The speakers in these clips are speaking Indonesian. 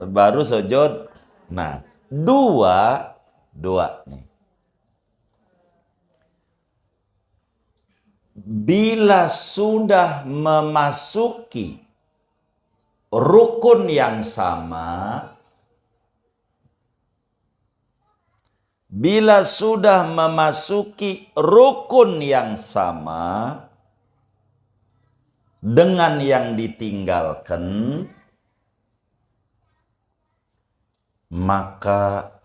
baru sujud. Nah, dua nih. Bila sudah memasuki rukun yang sama, bila sudah memasuki rukun yang sama dengan yang ditinggalkan, maka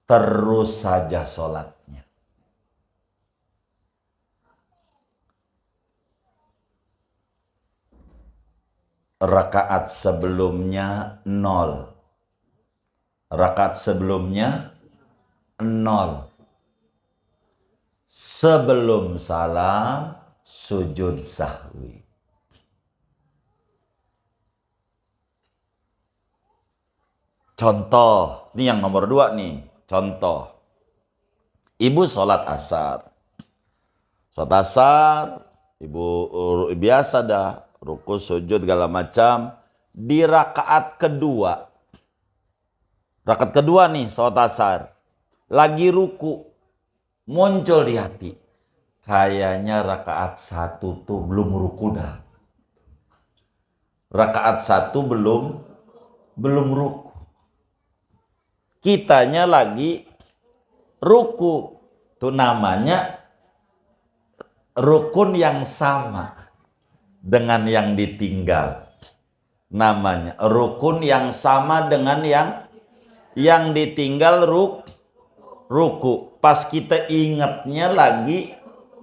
terus saja sholatnya. Rakaat sebelumnya 0. Rakaat sebelumnya 0. Sebelum salam sujud sahwi. Contoh, ini yang nomor 2 nih. Contoh, ibu sholat asar. Sholat asar, ibu biasa dah, ruku sujud segala macam. Di rakaat kedua nih sholat asar, lagi ruku, muncul di hati, kayaknya rakaat 1 tuh belum ruku dah. Rakaat 1 belum ruku. Kitanya lagi ruku. Itu namanya rukun yang sama dengan yang ditinggal. Namanya rukun yang sama dengan yang ditinggal ruku. Pas kita ingatnya lagi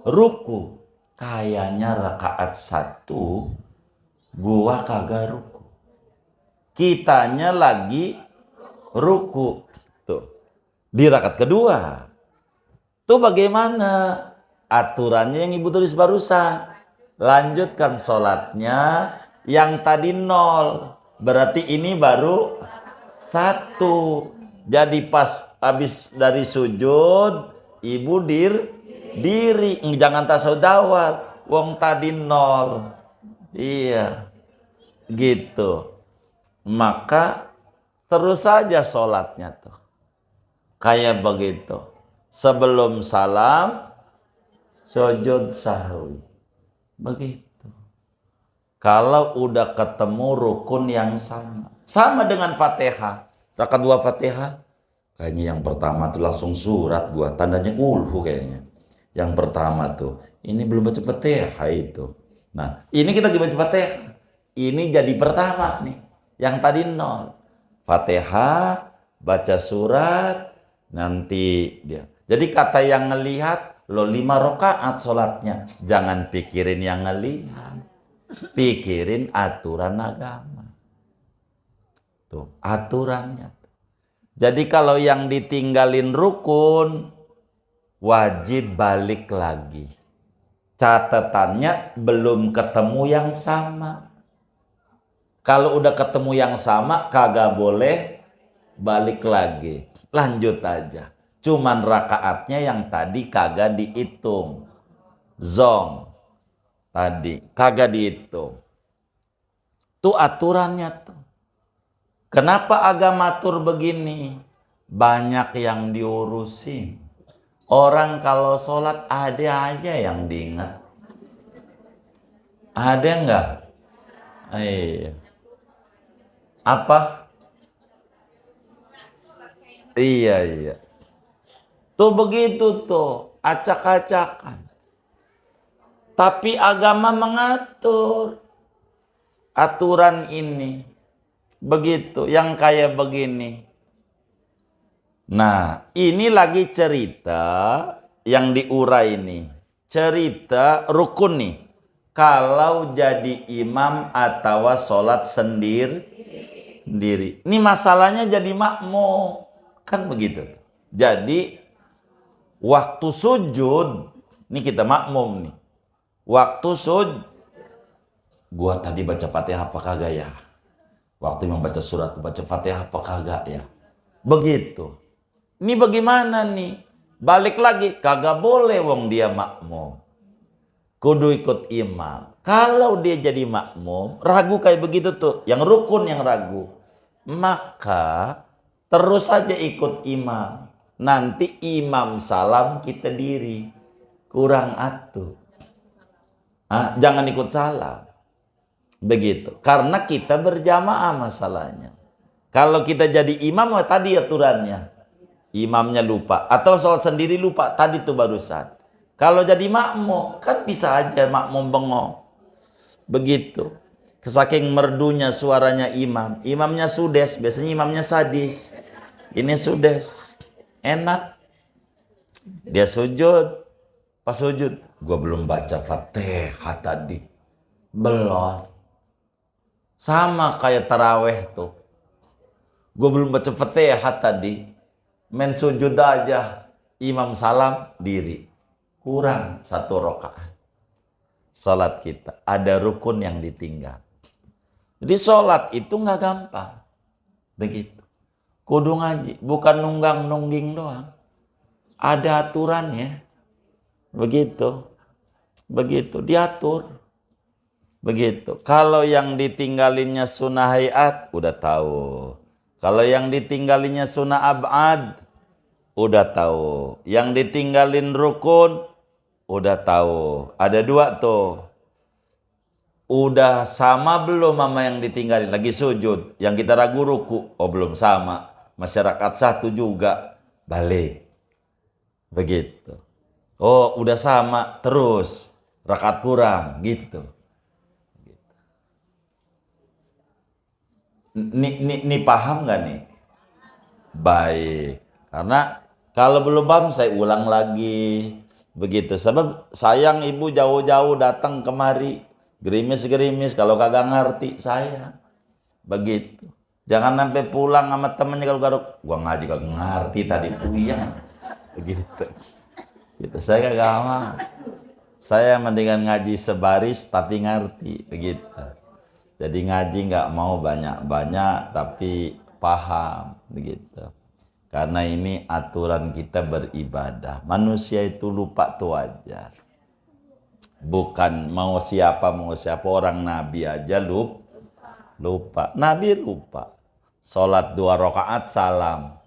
ruku, kayaknya rakaat 1 gua kagak ruku, kitanya lagi ruku. Tuh di rakaat kedua tuh bagaimana aturannya yang ibu tulis barusan? Lanjutkan sholatnya yang tadi 0, berarti ini baru 1. Jadi pas habis dari sujud, ibu diri, jangan tasawuf awal, wong tadi 0. Iya, gitu. Maka terus saja sholatnya tuh kayak begitu. Sebelum salam sujud sahwi. Begitu. Kalau udah ketemu rukun yang sama dengan Fatihah. Rakaat 2 Fatihah, kayaknya yang pertama tuh langsung surat gua, tandanya kulhu kayaknya. Yang pertama tuh, ini belum baca Fatihah itu. Nah, ini kita baca Fatihah. Ini jadi pertama nih. Yang tadi 0. Fatihah, baca surat, nanti dia. Jadi kata yang ngelihat, lo 5 rakaat sholatnya. Jangan pikirin yang ngelihat. Pikirin aturan agama. Tuh, aturannya. Jadi kalau yang ditinggalin rukun, wajib balik lagi. Catatannya belum ketemu yang sama. Kalau udah ketemu yang sama, kagak boleh balik lagi. Lanjut aja. Cuman rakaatnya yang tadi kagak dihitung. Zong. Tadi kagak dihitung. Tuh aturannya tuh. Kenapa agama atur begini? Banyak yang diurusin. Orang kalau sholat ada aja yang diingat. Ada enggak? Iya. Apa? Iya. Tuh begitu tuh, acak-acakan. Tapi agama mengatur aturan ini. Begitu, yang kayak begini. Nah, ini lagi cerita yang diurai ini. Cerita rukun nih. Kalau jadi imam atau sholat sendiri. Ini masalahnya jadi makmum. Kan begitu. Jadi, waktu sujud, ini kita makmum nih. Waktu sujud, gua tadi baca Fatihah apa kagak ya? Waktu membaca surat, baca Fatihah apa kagak ya? Begitu. Ini bagaimana nih? Balik lagi, kagak boleh wong dia makmum. Kudu ikut imam. Kalau dia jadi makmum, ragu kayak begitu tuh, yang rukun yang ragu, maka terus saja ikut imam. Nanti imam salam kita diri, kurang atuh. Jangan ikut salam. Begitu. Karena kita berjamaah masalahnya. Kalau kita jadi imam, tadi aturannya. Imamnya lupa. Atau sholat sendiri lupa. Tadi tuh barusan. Kalau jadi makmum, kan bisa aja makmum bengong. Begitu. Saking merdunya suaranya imam. Imamnya sudes. Biasanya imamnya sadis. Ini sudes. Enak. Dia sujud. Pas sujud. Gua belum baca Fatihah tadi. Belum. Sama kayak taraweh tuh. Gue belum baca Fatihah tadi. Main sujud aja. Imam salam, diri. Kurang 1 rakaat. Salat kita. Ada rukun yang ditinggal. Jadi salat itu nggak gampang. Begitu. Kudu ngaji. Bukan nunggang-nungging doang. Ada aturannya. Begitu. Begitu. Diatur. Begitu. Kalau yang ditinggalinnya sunnah hayat, udah tahu. Kalau yang ditinggalinnya sunnah ab'ad, udah tahu. Yang ditinggalin rukun, udah tahu. Ada 2 tuh. Udah sama belum sama yang ditinggalin? Lagi sujud. Yang kita ragu ruku. Oh belum sama. Masyarakat 1 juga. Balik. Begitu. Oh udah sama. Terus. Rakaat kurang. Gitu. Ini paham nggak nih? Baik. Karena kalau belum paham saya ulang lagi. Begitu. Sebab sayang ibu jauh-jauh datang kemari. Gerimis-gerimis kalau kagak ngerti saya. Begitu. Jangan sampai pulang sama temennya kalau garuk. Gua ngaji kagak ngerti tadi puyeng. Begitu. Gitu. Saya kagak mau. Saya mendingan ngaji sebaris tapi ngerti. Begitu. Jadi ngaji nggak mau banyak-banyak tapi paham begitu. Karena ini aturan kita beribadah. Manusia itu lupa tuh wajar. Bukan mau siapa orang Nabi aja lupa. Nabi lupa. Sholat 2 rakaat salam.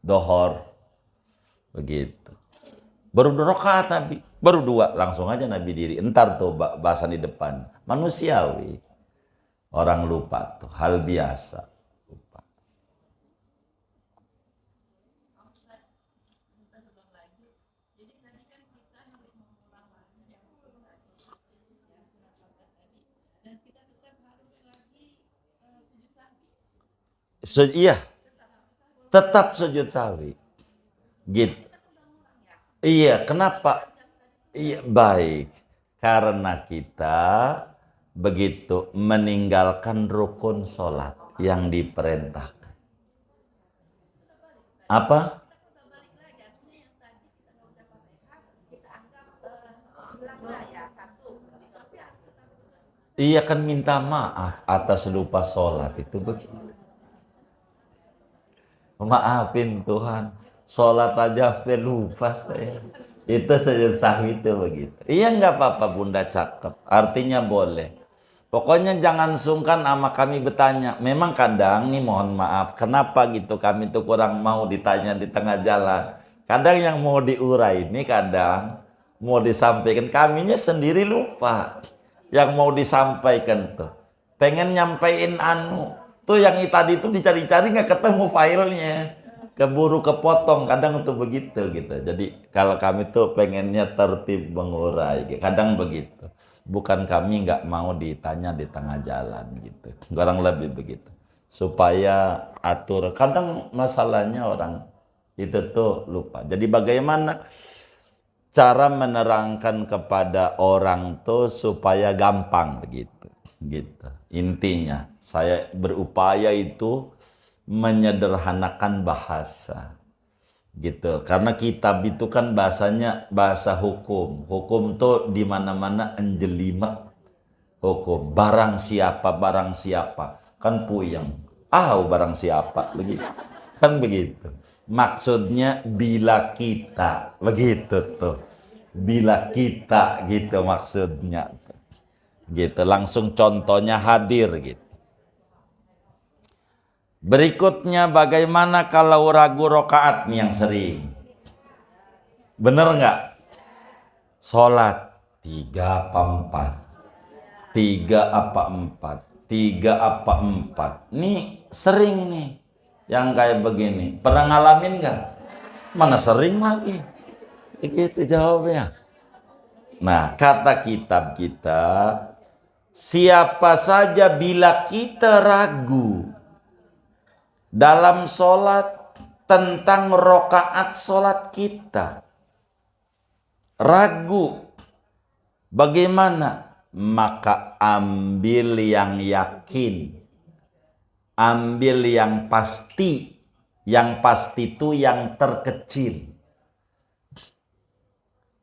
Dohor. Begitu. Baru 2 rakaat Nabi. Baru 2 langsung aja Nabi diri. Entar tuh bahasan di depan. Manusiawi. Orang lupa tuh, hal biasa. Lupa. Iya, tetap sujud sahwi. Gitu. Iya, kenapa? Iya, baik. Karena kita begitu meninggalkan rukun sholat yang diperintahkan. Apa? Iya kan minta maaf atas lupa sholat itu begitu. Maafin Tuhan, sholat aja sampai lupa saya. Itu sujud sahwi itu begitu. Iya nggak apa-apa bunda, cakep. Artinya boleh. Pokoknya jangan sungkan sama kami bertanya. Memang kadang nih mohon maaf, kenapa gitu kami tuh kurang mau ditanya di tengah jalan. Kadang yang mau diurai ini kadang mau disampaikan, kaminya sendiri lupa. Yang mau disampaikan tuh. Pengen nyampein tuh yang tadi tuh dicari-cari nggak ketemu filenya. Keburu kepotong, kadang tuh begitu gitu. Jadi kalau kami tuh pengennya tertib mengurai, kadang begitu. Bukan kami nggak mau ditanya di tengah jalan gitu, kurang lebih begitu. Supaya atur, kadang masalahnya orang itu tuh lupa. Jadi bagaimana cara menerangkan kepada orang tuh supaya gampang begitu, gitu. Intinya saya berupaya itu menyederhanakan bahasa. Gitu, karena kitab itu kan bahasanya bahasa hukum. Hukum tuh di mana-mana enjelimet hukum. Barang siapa kan puyeng. Barang siapa begitu. Kan begitu. Maksudnya bila kita begitu tuh. Bila kita gitu maksudnya. Gitu, langsung contohnya hadir gitu. Berikutnya bagaimana kalau ragu rokaat nih yang sering? Bener nggak? Sholat 3 apa 4? 3 apa 4? 3 apa 4? Nih sering nih yang kayak begini. Pernah ngalamin nggak? Mana sering lagi? Begitu jawabnya. Nah, kata kitab kita, siapa saja bila kita ragu dalam sholat tentang rokaat sholat kita, ragu bagaimana, maka ambil yang yakin, ambil yang pasti. Yang pasti itu yang terkecil,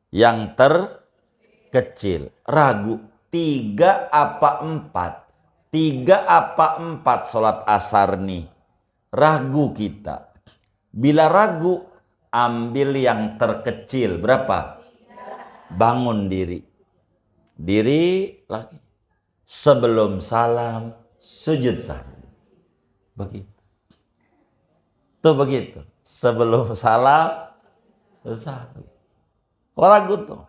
yang terkecil. Ragu 3 apa 4? 3 apa 4 sholat asar nih? Ragu kita. Bila ragu, ambil yang terkecil. Berapa? Bangun diri. Diri lagi. Sebelum salam, sujud sahwi. Begitu. Tuh begitu. Sebelum salam, sujud sahwi. Ragu tuh.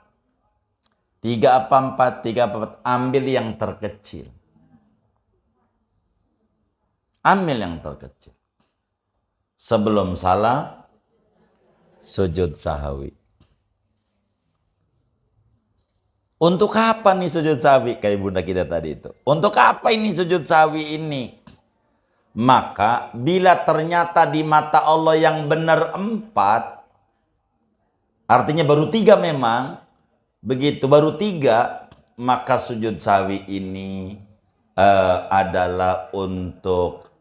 3 apa 4? 3 apa 4? Ambil yang terkecil. Ambil yang terkecil. Sebelum salam, sujud sahwi. Untuk apa nih sujud sahwi? Kayak bunda kita tadi itu. Untuk apa ini sujud sahwi ini? Maka bila ternyata di mata Allah yang benar 4, artinya baru 3 memang. Begitu baru 3, maka sujud sahwi ini adalah untuk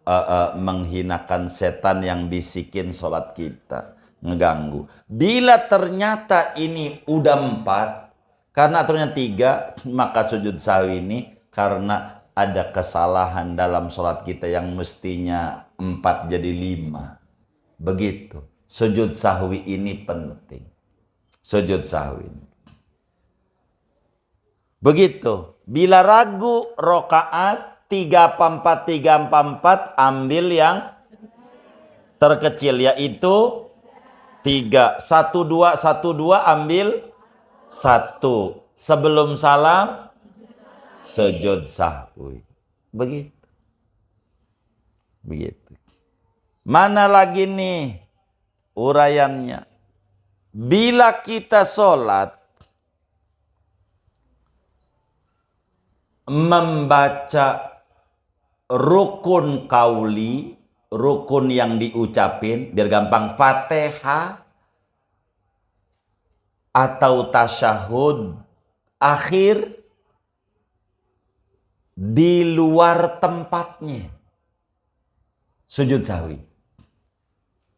menghinakan setan yang bisikin sholat kita, ngeganggu. Bila ternyata ini udah 4, karena aturannya 3, maka sujud sahwi ini karena ada kesalahan dalam sholat kita yang mestinya 4 jadi 5. Begitu. Sujud sahwi ini penting. Sujud sahwi ini. Begitu. Bila ragu rokaat 3 apa 4, 3 apa 4, ambil yang terkecil, yaitu 3. 1 2 1 2, ambil 1. Sebelum salam, sujud sahwi. Begitu. Begitu. Mana lagi nih uraiannya? Bila kita sholat membaca rukun kauli, rukun yang diucapin, biar gampang, Fatihah atau tasyahud akhir di luar tempatnya, sujud sahwi.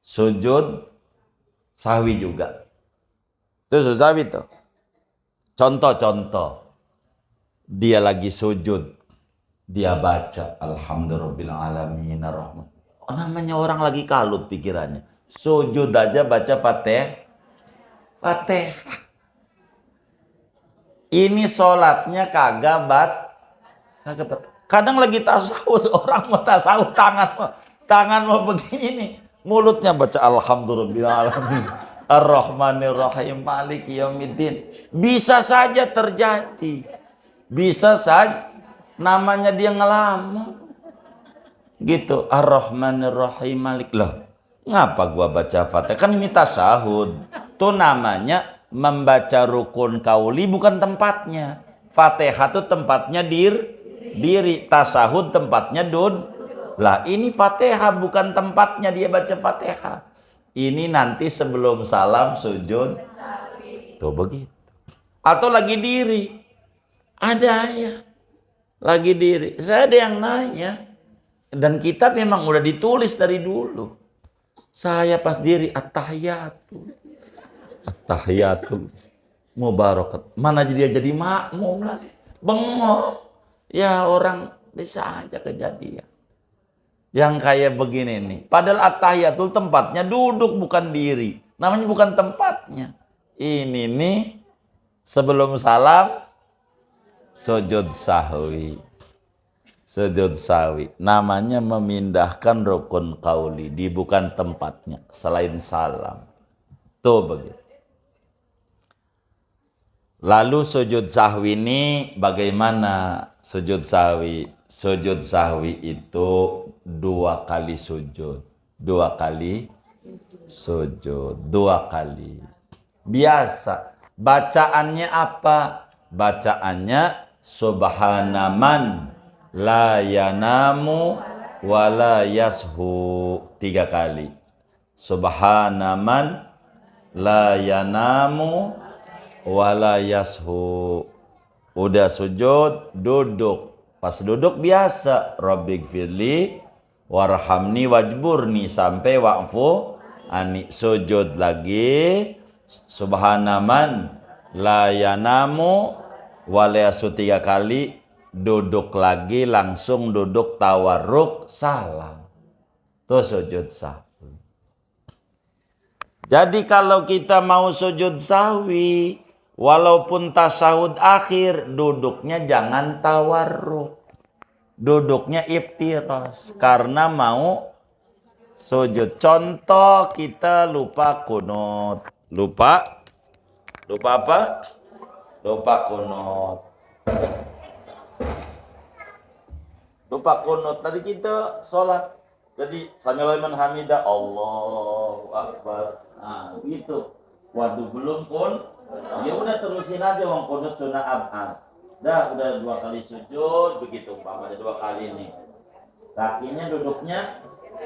Sujud sahwi juga. Itu sujud sahwi tuh. Contoh-contoh. Dia lagi sujud, dia baca alhamdulillahirabbil alamin. Namanya orang lagi kalut pikirannya. Sujud aja baca Fatihah. Ini sholatnya kagak bet. Kadang lagi tasawuf, orang mau tasawuf, tangan mau begini nih, mulutnya baca alhamdulillahirabbil alamin, arrahmanirrahim, maliki yaumiddin. Bisa saja terjadi. Bisa saja, namanya dia ngelamun. Gitu, Ar-Rahmanir-Rahim Malik. Loh, ngapa gua baca Fatihah? Kan ini tasahud. Itu namanya membaca rukun kauli, bukan tempatnya. Fatihah itu tempatnya diri. Tasahud tempatnya Lah, ini Fatihah bukan tempatnya dia baca Fatihah. Ini nanti sebelum salam sujud. Tuh begitu. Atau lagi diri. Ada ya, lagi diri. Saya ada yang nanya, dan kitab memang udah ditulis dari dulu. Saya pas diri at-tahiyatul mubarakat. Mana dia jadi makmum lagi? Bengong. Ya orang bisa aja kejadian. Yang kayak begini nih. Padahal at-tahiyatul tempatnya duduk bukan diri. Namanya bukan tempatnya. Ini nih sebelum salam Sujud sahwi. Sujud sahwi. Namanya memindahkan rukun qauli di bukan tempatnya selain salam. Tuh begitu. Lalu sujud sahwi ini bagaimana sujud sahwi? Sujud sahwi itu 2 kali sujud. 2 kali sujud. 2 kali. Biasa. Bacaannya apa? Bacaannya subhanaman la yanamu wa la yashu. 3 kali. Subhanaman la yanamu wala yashu. Udah sujud, duduk. Pas duduk biasa, Rabbik firli warhamni wajburni sampai wa'fu ani. Sujud lagi, subhanaman la yanamu wala yashu 3 kali, duduk lagi, langsung duduk tawarruk salam. Tuh sujud sahwi. Jadi kalau kita mau sujud sahwi, walaupun tasyahud akhir, duduknya jangan tawarruk. Duduknya iftiras. Karena mau sujud. Contoh kita lupa kunut. Lupa apa? Lupa kunut. Lupa kunut. Tadi kita sholat. Jadi sami'allahu liman hamidah, Allahu Akbar. Nah, gitu. Waduh, belum pun. Ya udah terusin aja wong kunut sunah abad. Udah 2 kali sujud begitu, umpamanya 2 kali nih. Kakinya duduknya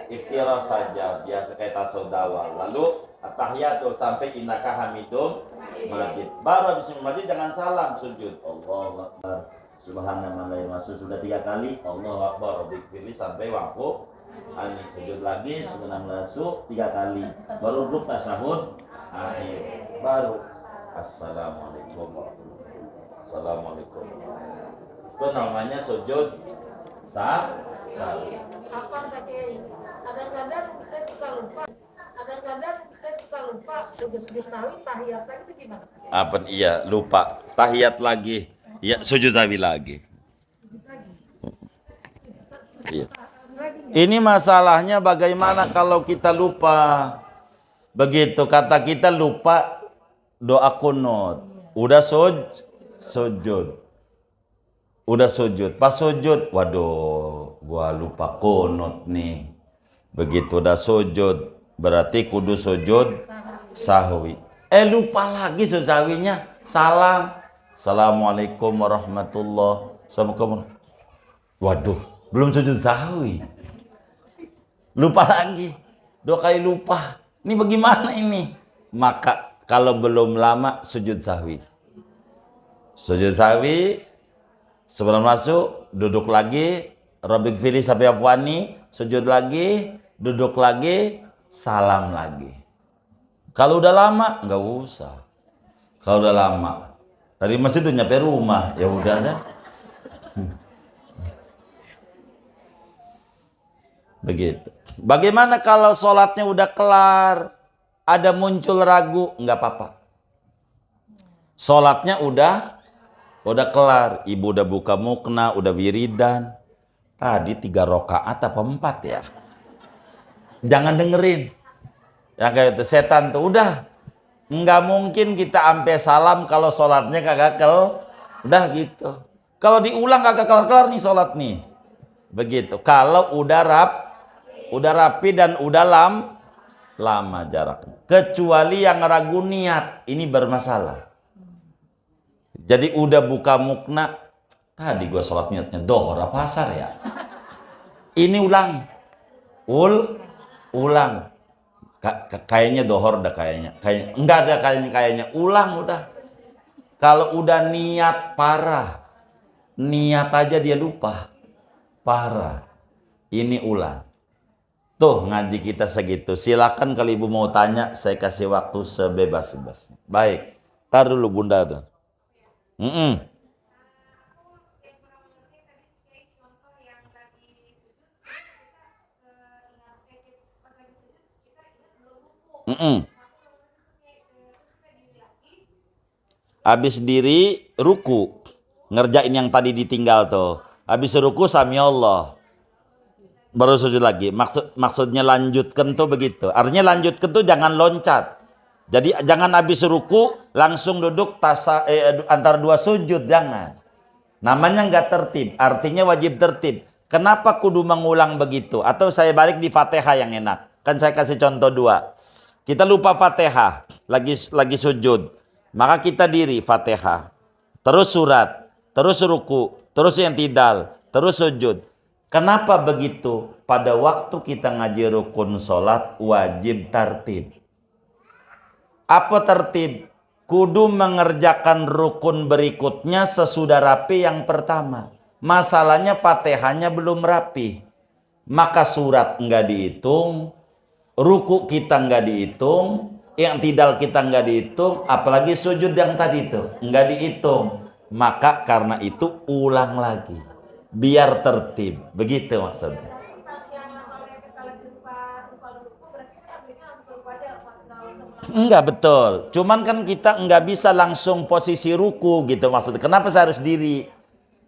iftiras saja, biasa kayak tasawuf. Lalu at-tahiyatu sampai innaka hamidum majid. Baru habis majid jangan salam, sujud. Allahu Akbar. Subhanallah, masuk sudah 3 kali. Allahu Akbar, Rabbik firli sampai waqfu. Ani sujud lagi, subhanallah 3 kali. Baru duduk tasyahud akhir. Baru assalamualaikum warahmatullahi wabarakatuh. Assalamualaikum. Itu namanya sujud sahwi. Apa pakai kadang-kadang saya suka lupa. Kadang-kadang saya suka lupa sujud sahwi tahiyat lagi itu gimana? Apa iya lupa tahiyat lagi. Ya sujud sahwi lagi. Iya. Ini masalahnya bagaimana kalau kita lupa. Begitu kata kita lupa doa kunut. Udah sujud. Udah sujud. Pas sujud, waduh, gua lupa kunut nih. Begitu udah sujud, berarti kudu sujud sahwi. Lupa lagi sujud sahwinya. Salam. Assalamualaikum warahmatullahi wabarakatuh. Waduh, belum sujud sahwi. Lupa lagi. 2 kali lupa. Ini bagaimana ini? Maka kalau belum lama sujud sahwi. Sujud sahwi sebelum masuk duduk lagi, Rabbik firli sampai afwani, sujud lagi, duduk lagi, salam lagi. Kalau udah lama nggak usah. Kalau udah lama dari masjid tuh nyampe rumah, ya udah dah. Begitu. Bagaimana kalau sholatnya udah kelar, ada muncul ragu, nggak apa-apa. Sholatnya udah kelar, ibu udah buka mukna, udah wiridan. Tadi 3 rakaat apa 4 ya? Jangan dengerin. Ya kayak itu setan tuh udah. Nggak mungkin kita ampe salam kalau sholatnya kagak udah gitu. Kalau diulang kagak kelar-kelar nih sholat nih. Begitu. Kalau udah rapi dan udah lama jaraknya. Kecuali yang ragu niat, ini bermasalah. Jadi udah buka mukna, tadi gua sholat niatnya dohor apa asar ya? Ini ulang. Ulang. Kayaknya dohor dah kayaknya. Enggak ada kayaknya. Ulang udah. Kalau udah niat parah, niat aja dia lupa. Parah. Ini ulang. Tuh ngaji kita segitu. Silakan kalau ibu mau tanya, saya kasih waktu sebebas-bebasnya. Baik. Tar dulu bunda. Habis diri ruku. Ngerjain yang tadi ditinggal tuh. Habis ruku sami Allah. Baru sujud lagi. Maksudnya lanjutkan tuh begitu. Artinya lanjutkan tuh jangan loncat. Jadi jangan habis ruku langsung duduk antara dua sujud, jangan. Namanya nggak tertib, artinya wajib tertib. Kenapa kudu mengulang begitu? Atau saya balik di Fatihah yang enak. Kan saya kasih contoh dua. Kita lupa Fatihah, lagi sujud. Maka kita diri Fatihah. Terus surat, terus ruku, terus yang tidal, terus sujud. Kenapa begitu? Pada waktu kita ngaji rukun sholat wajib tertib. Apa tertib? Kudu mengerjakan rukun berikutnya sesudah rapi yang pertama. Masalahnya Fatihahnya belum rapi. Maka surat enggak dihitung, ruku kita enggak dihitung, yang tidal kita enggak dihitung, apalagi sujud yang tadi itu enggak dihitung. Maka karena itu ulang lagi. Biar tertib. Begitu maksudnya. Enggak betul. Cuman kan kita enggak bisa langsung posisi ruku gitu maksudnya. Kenapa saya harus diri?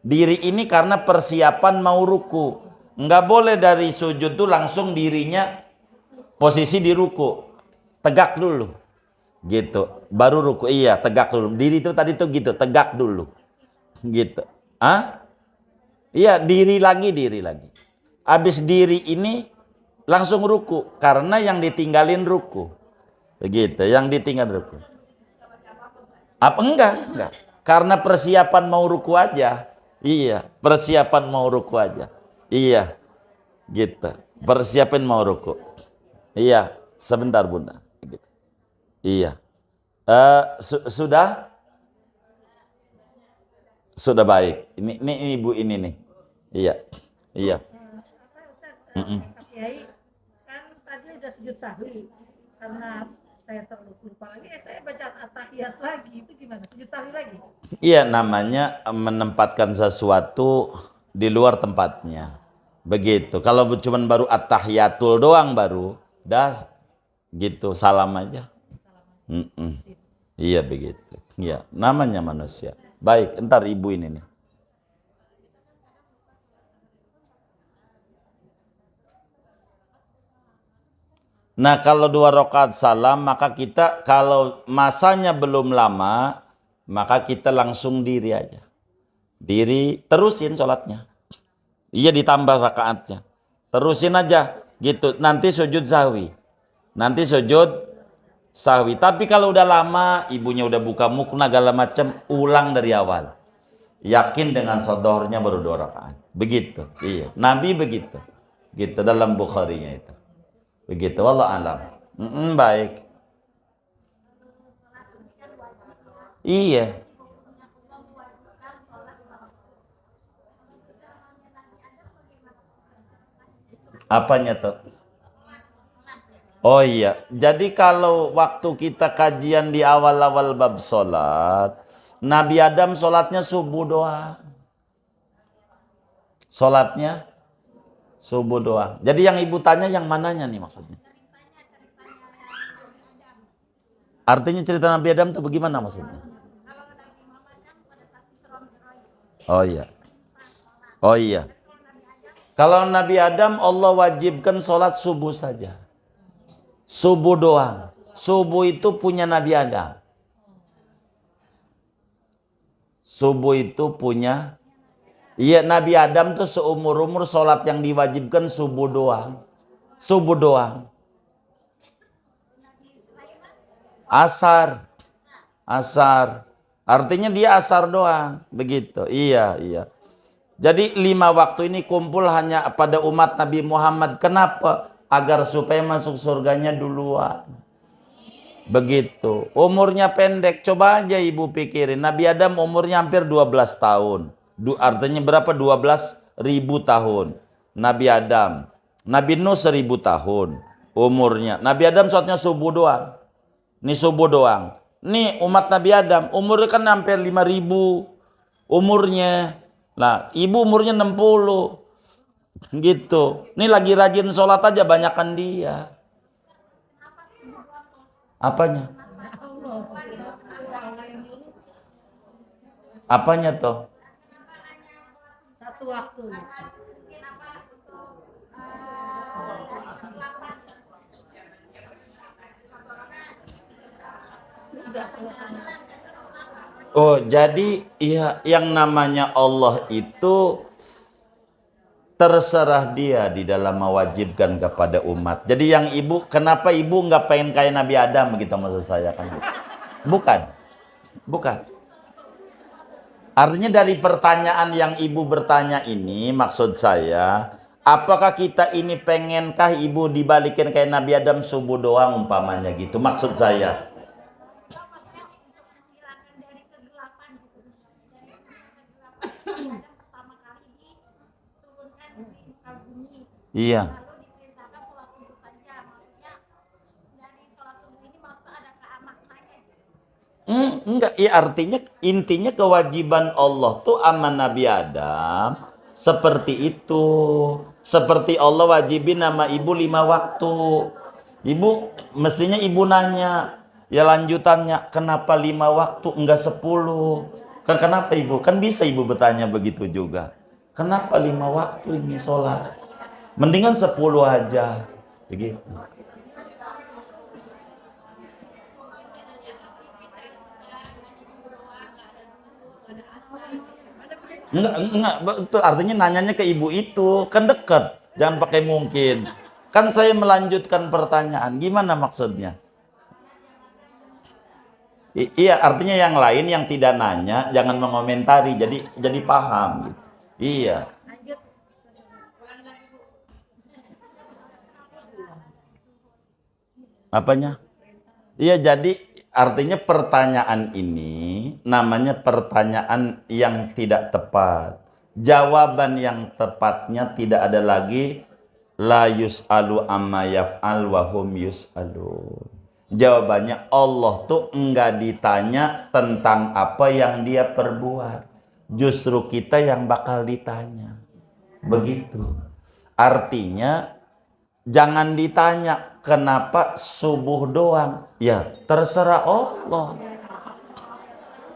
Diri ini karena persiapan mau ruku. Enggak boleh dari sujud tuh langsung dirinya posisi di ruku. Tegak dulu. Gitu. Baru ruku. Iya, tegak dulu. Diri itu tadi tuh gitu, tegak dulu. Gitu. Ah? Iya, diri lagi. Habis diri ini langsung ruku karena yang ditinggalin ruku. Begitu, yang ditinggal ruku. Apa enggak? Karena persiapan mau ruku aja. Iya, persiapan mau ruku aja. Iya. Gitu. Persiapan mau ruku. Iya, sebentar Bunda. Gitu. Iya. Sudah? Sudah baik. Ini Ibu ini nih. Iya. Iya. Pak Kiai, kan tadi udah sujud sahwi karena saya lupa lagi, saya baca at-tahiyat lagi, itu gimana? Sujud sahwi lagi? Iya, namanya menempatkan sesuatu di luar tempatnya. Begitu. Kalau cuman baru at-tahiyatul doang baru, dah gitu, salam aja. Iya begitu. Iya, namanya manusia. Baik, entar Ibu ini nih. Nah, kalau 2 rakaat salam, maka kita kalau masanya belum lama, maka kita langsung diri aja. Diri, terusin sholatnya. Iya, ditambah rakaatnya. Terusin aja, gitu. Nanti sujud sahwi. Tapi kalau udah lama, ibunya udah buka mukna, segala macam, ulang dari awal. Yakin dengan sodornya baru 2 rakaat. Begitu, iya. Nabi begitu. Gitu, dalam Bukharinya itu. Begitu, wallah alam. Baik. Iya. Apanya tuh? Oh iya. Jadi kalau waktu kita kajian di awal-awal bab sholat, Nabi Adam sholatnya subuh doang. Sholatnya subuh doang. Jadi yang ibu tanya yang mananya nih maksudnya? Artinya cerita Nabi Adam itu bagaimana maksudnya? Oh iya. Oh iya. Kalau Nabi Adam Allah wajibkan sholat subuh saja. Subuh doang. Subuh itu punya Nabi Adam. Subuh itu punya. Iya, Nabi Adam tuh seumur-umur sholat yang diwajibkan subuh doang. Subuh doang. Asar. Artinya dia asar doang. Begitu. Iya. Jadi 5 waktu ini kumpul hanya pada umat Nabi Muhammad. Kenapa? Agar supaya masuk surganya duluan. Begitu. Umurnya pendek. Coba aja ibu pikirin. Nabi Adam umurnya hampir 12 tahun. Artinya berapa? 12.000 tahun. Nabi Adam. Nabi Nuh 1.000 tahun umurnya. Nabi Adam sholatnya subuh doang. Ini subuh doang. Nih umat Nabi Adam umurnya kan hampir 5.000 umurnya. Nah, ibu umurnya 60. Gitu. Ini lagi rajin sholat aja banyakan dia. Apanya? Apanya toh? waktu. Mungkin apa untuk Oh, jadi ya yang namanya Allah itu terserah dia di dalam mewajibkan kepada umat. Jadi yang ibu, kenapa ibu nggak pengen kayak Nabi Adam begitu maksud saya kan? Bukan, bukan. Artinya dari pertanyaan yang ibu bertanya ini, maksud saya, apakah kita ini pengenkah ibu dibalikin kayak Nabi Adam subuh doang umpamanya gitu? Maksud saya. menghilangkan dari kegelapan gitu. Dari kegelapan Adam pertama kali diturunkan di muka bumi. Iya. Lalu diperintahkan sholat subuh saja. Maksudnya dari sholat subuh ini maksudnya ada maknanya. Enggak, ya artinya intinya kewajiban Allah tuh sama Nabi Adam seperti itu. Seperti Allah wajibin nama ibu 5 waktu. Ibu mestinya ibu nanya, ya lanjutannya kenapa 5 waktu enggak 10? Kan kenapa ibu? Kan bisa ibu bertanya begitu juga. Kenapa 5 waktu ini sholat? Mendingan 10 aja. Begitu. Enggak, betul. Artinya nanyanya ke ibu itu, kan deket. Jangan pakai mungkin. Kan saya melanjutkan pertanyaan. Gimana maksudnya? Iya, artinya yang lain yang tidak nanya, jangan mengomentari. Jadi paham. Gitu. Iya. Lanjut. Apanya? Iya, jadi artinya pertanyaan ini namanya pertanyaan yang tidak tepat. Jawaban yang tepatnya tidak ada lagi la yus'alu amma yaf'al wa hum yus'alun. Jawabannya Allah tuh enggak ditanya tentang apa yang dia perbuat. Justru kita yang bakal ditanya. Begitu. Artinya jangan ditanya kenapa subuh doang. Ya, terserah Allah.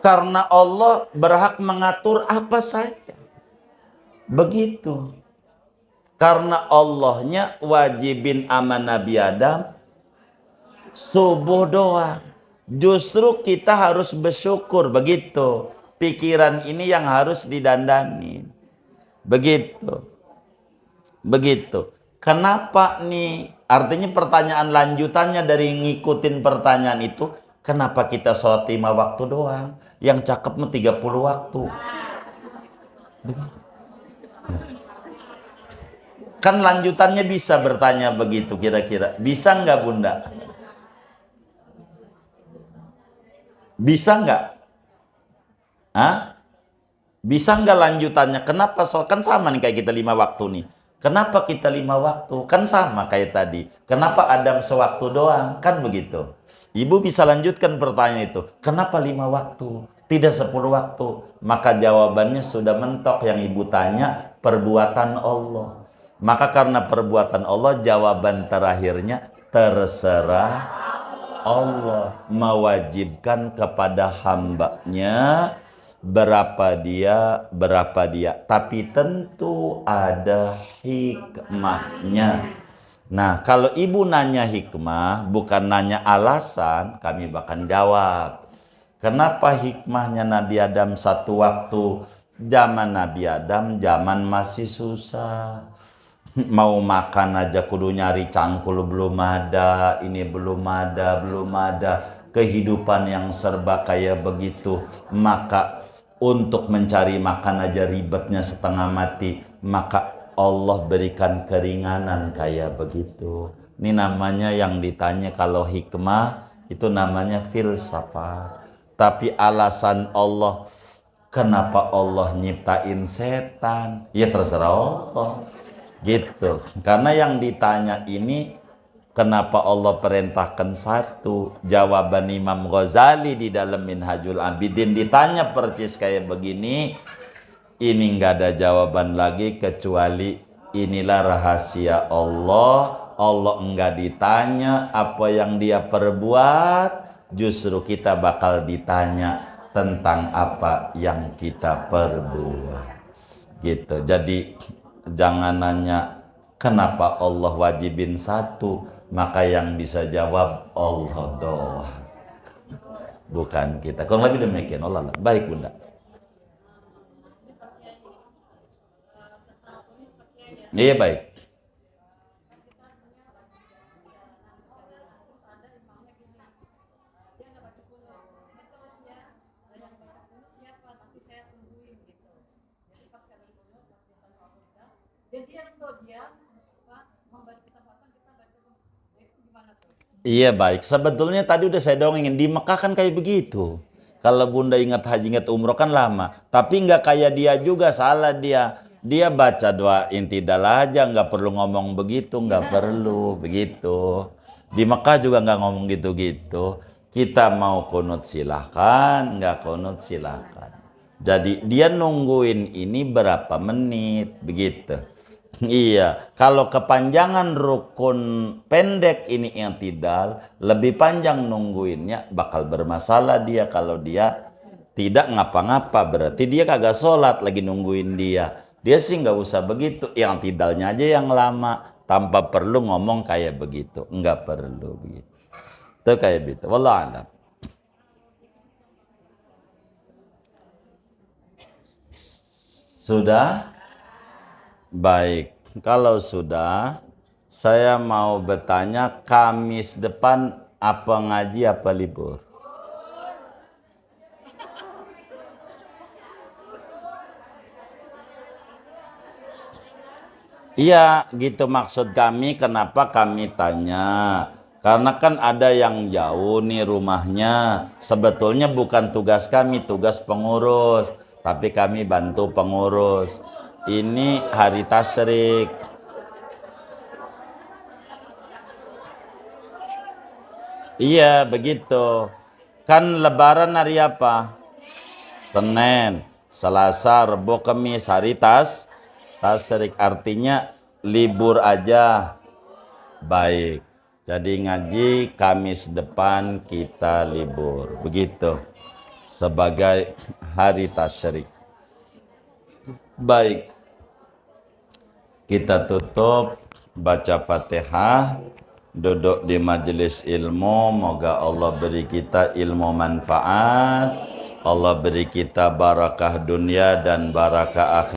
Karena Allah berhak mengatur apa saja. Begitu. Karena Allahnya wajibin sama Nabi Adam subuh doang. Justru kita harus bersyukur. Begitu. Pikiran ini yang harus didandani. Begitu. Begitu. Kenapa nih? Artinya pertanyaan lanjutannya dari ngikutin pertanyaan itu, kenapa kita sholat 5 waktu doang? Yang cakep mah 30 waktu. Kan lanjutannya bisa bertanya begitu kira-kira. Bisa nggak Bunda? Bisa nggak? Hah? Bisa nggak lanjutannya? Kenapa sholat? Kan sama nih kayak kita 5 waktu nih. Kenapa kita 5 waktu? Kan sama kayak tadi. Kenapa Adam sewaktu doang? Kan begitu. Ibu bisa lanjutkan pertanyaan itu. Kenapa 5 waktu? Tidak 10 waktu. Maka jawabannya sudah mentok yang ibu tanya. Perbuatan Allah. Maka karena perbuatan Allah, jawaban terakhirnya terserah Allah mewajibkan kepada hambanya berapa dia, tapi tentu ada hikmahnya. Nah, kalau ibu nanya hikmah, bukan nanya alasan, kami bahkan jawab. Kenapa hikmahnya Nabi Adam satu waktu? Zaman Nabi Adam, zaman masih susah. Mau makan aja kudu nyari cangkul belum ada, ini belum ada. Kehidupan yang serba kayak begitu. Maka untuk mencari makan aja ribetnya setengah mati. Maka Allah berikan keringanan kayak begitu. Ini namanya yang ditanya kalau hikmah, itu namanya filsafat. Tapi alasan Allah, kenapa Allah nyiptain setan? Ya terserah Allah. Gitu. Karena yang ditanya ini kenapa Allah perintahkan satu? Jawaban Imam Ghazali di dalam Minhajul Abidin ditanya percis kayak begini. Ini nggak ada jawaban lagi kecuali inilah rahasia Allah. Allah enggak ditanya apa yang dia perbuat. Justru kita bakal ditanya tentang apa yang kita perbuat. Gitu. Jadi jangan nanya kenapa Allah wajibin satu, maka yang bisa jawab Allah doang. Bukan kita. Kurang lebih demikian. Allah lah. Baik Bunda. Iya baik. Iya baik. Sebetulnya tadi udah saya dongengin di Mekah kan kayak begitu. Kalau Bunda ingat haji ingat umroh kan lama. Tapi nggak kayak dia juga, salah dia. Dia baca doa intidal aja, nggak perlu ngomong begitu, nggak perlu begitu. Di Mekah juga nggak ngomong gitu-gitu. Kita mau kunut silahkan, nggak kunut silahkan. Jadi dia nungguin ini berapa menit begitu. Iya, kalau kepanjangan rukun pendek ini yang tidak lebih panjang nungguinnya bakal bermasalah dia. Kalau dia tidak ngapa-ngapa berarti dia kagak sholat lagi nungguin dia. Dia sih nggak usah begitu, yang tidalnya aja yang lama tanpa perlu ngomong kayak begitu, nggak perlu begitu. Itu kayak gitu. Wallahu a'lam. Sudah? Baik, kalau sudah, saya mau bertanya, Kamis depan apa ngaji apa libur? Iya, gitu maksud kami. Kenapa kami tanya? Karena kan ada yang jauh nih rumahnya. Sebetulnya bukan tugas kami, tugas pengurus. Tapi kami bantu pengurus. Ini hari tasyrik. Iya, begitu. Kan lebaran hari apa? Senin, Selasa, Rebo, Kamis, hari tasyrik. Artinya libur aja. Baik. Jadi ngaji Kamis depan kita libur. Begitu. Sebagai hari tasyrik. Baik. Kita tutup baca Fatihah, duduk di majelis ilmu. Moga Allah beri kita ilmu manfaat, Allah beri kita barakah dunia dan barakah akhirat.